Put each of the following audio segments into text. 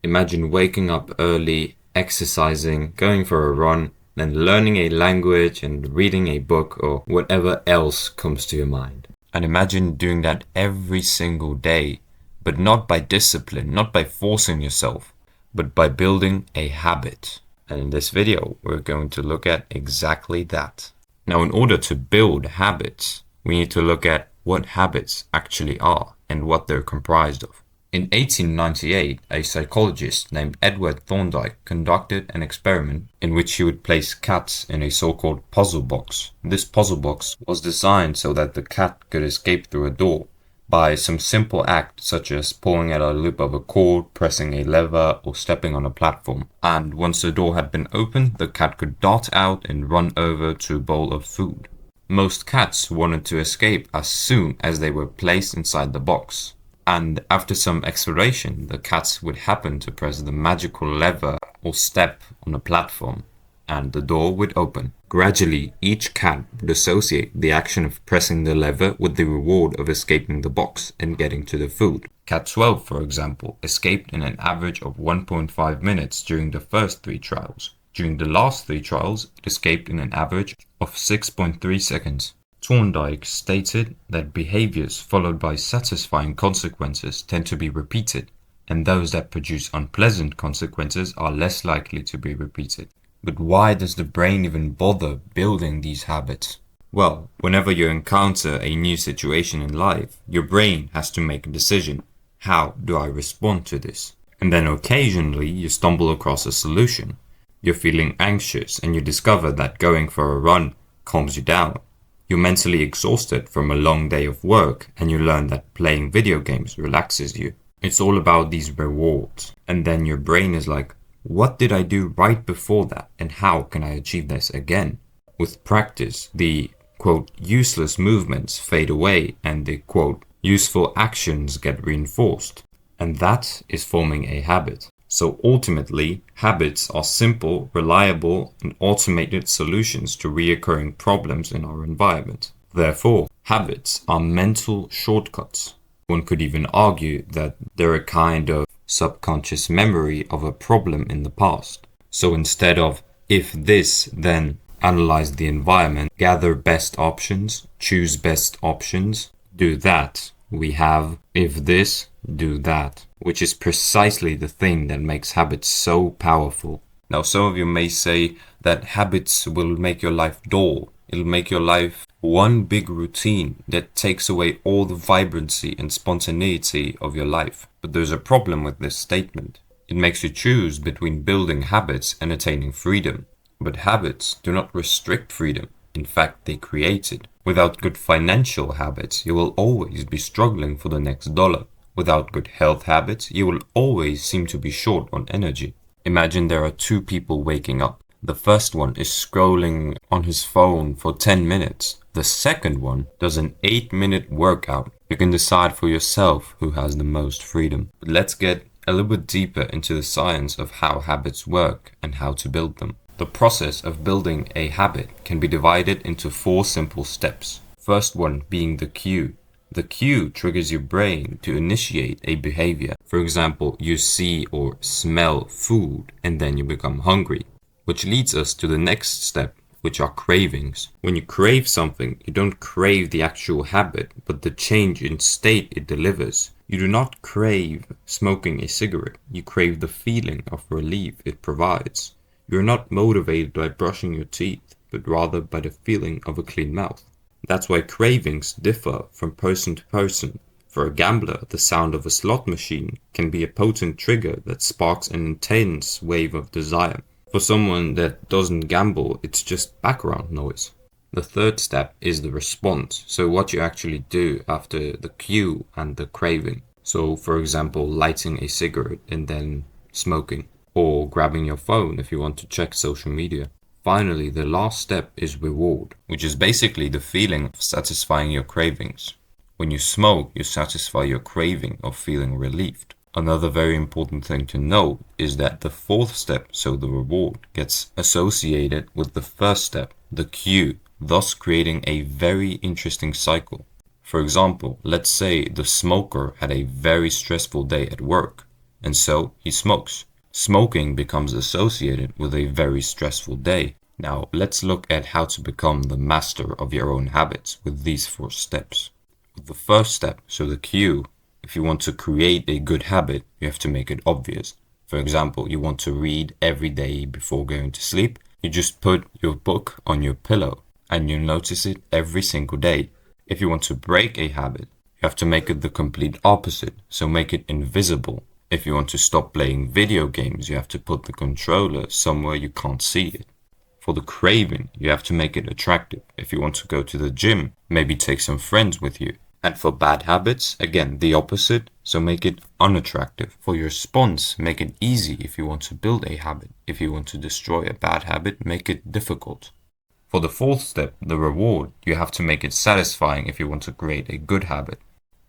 Imagine waking up early, exercising, going for a run, then learning a language and reading a book or whatever else comes to your mind. And imagine doing that every single day, but not by discipline, not by forcing yourself, but by building a habit. And in this video, we're going to look at exactly that. Now, in order to build habits, we need to look at what habits actually are and what they're comprised of. In 1898, a psychologist named Edward Thorndike conducted an experiment in which he would place cats in a so-called puzzle box. This puzzle box was designed so that the cat could escape through a door by some simple act such as pulling at a loop of a cord, pressing a lever, or stepping on a platform. And once the door had been opened, the cat could dart out and run over to a bowl of food. Most cats wanted to escape as soon as they were placed inside the box. And after some exploration, the cats would happen to press the magical lever or step on a platform, and the door would open. Gradually, each cat would associate the action of pressing the lever with the reward of escaping the box and getting to the food. Cat 12, for example, escaped in an average of 1.5 minutes during the first 3 trials. During the last 3 trials, it escaped in an average of 6.3 seconds. Thorndike stated that behaviors followed by satisfying consequences tend to be repeated, and those that produce unpleasant consequences are less likely to be repeated. But why does the brain even bother building these habits? Well, whenever you encounter a new situation in life, your brain has to make a decision. How do I respond to this? And then occasionally you stumble across a solution. You're feeling anxious and you discover that going for a run calms you down. You're mentally exhausted from a long day of work and you learn that playing video games relaxes you. It's all about these rewards. And then your brain is like, what did I do right before that and how can I achieve this again? With practice, the quote useless movements fade away and the quote useful actions get reinforced. And that is forming a habit. So ultimately, habits are simple, reliable, and automated solutions to recurring problems in our environment. Therefore, habits are mental shortcuts. One could even argue that they're a kind of subconscious memory of a problem in the past. So instead of if this, then analyze the environment, gather best options, choose best options, do that, we have if this, do that, which is precisely the thing that makes habits so powerful. Now, some of you may say that habits will make your life dull. It'll make your life one big routine that takes away all the vibrancy and spontaneity of your life. But there's a problem with this statement. It makes you choose between building habits and attaining freedom. But habits do not restrict freedom. In fact, they create it. Without good financial habits, you will always be struggling for the next dollar. Without good health habits, you will always seem to be short on energy. Imagine there are 2 people waking up. The first one is scrolling on his phone for 10 minutes. The second one does an 8-minute workout. You can decide for yourself who has the most freedom. But let's get a little bit deeper into the science of how habits work and how to build them. The process of building a habit can be divided into 4 simple steps. First one being the cue. The cue triggers your brain to initiate a behavior. For example, you see or smell food and then you become hungry. Which leads us to the next step, which are cravings. When you crave something, you don't crave the actual habit, but the change in state it delivers. You do not crave smoking a cigarette. You crave the feeling of relief it provides. You're not motivated by brushing your teeth, but rather by the feeling of a clean mouth. That's why cravings differ from person to person. For a gambler, the sound of a slot machine can be a potent trigger that sparks an intense wave of desire. For someone that doesn't gamble, it's just background noise. The third step is the response, so what you actually do after the cue and the craving. So for example, lighting a cigarette and then smoking, or grabbing your phone if you want to check social media. Finally, the last step is reward, which is basically the feeling of satisfying your cravings. When you smoke, you satisfy your craving of feeling relieved. Another very important thing to note is that the 4th step, so the reward, gets associated with the first step, the cue, thus creating a very interesting cycle. For example, let's say the smoker had a very stressful day at work. and so he smokes. Smoking becomes associated with a very stressful day. Now, let's look at how to become the master of your own habits with these 4 steps. With the first step, so the cue, if you want to create a good habit, you have to make it obvious. For example, you want to read every day before going to sleep, you just put your book on your pillow and you'll notice it every single day. If you want to break a habit, you have to make it the complete opposite, so make it invisible. If you want to stop playing video games, you have to put the controller somewhere you can't see it. For the craving, you have to make it attractive. If you want to go to the gym, maybe take some friends with you. And for bad habits, again, the opposite, so make it unattractive. For your response, make it easy if you want to build a habit. If you want to destroy a bad habit, make it difficult. For the 4th step, the reward, you have to make it satisfying if you want to create a good habit.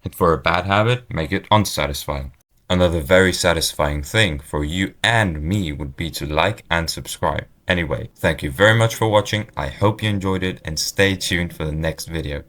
And for a bad habit, make it unsatisfying. Another very satisfying thing for you and me would be to like and subscribe. Anyway, thank you very much for watching. I hope you enjoyed it and stay tuned for the next video.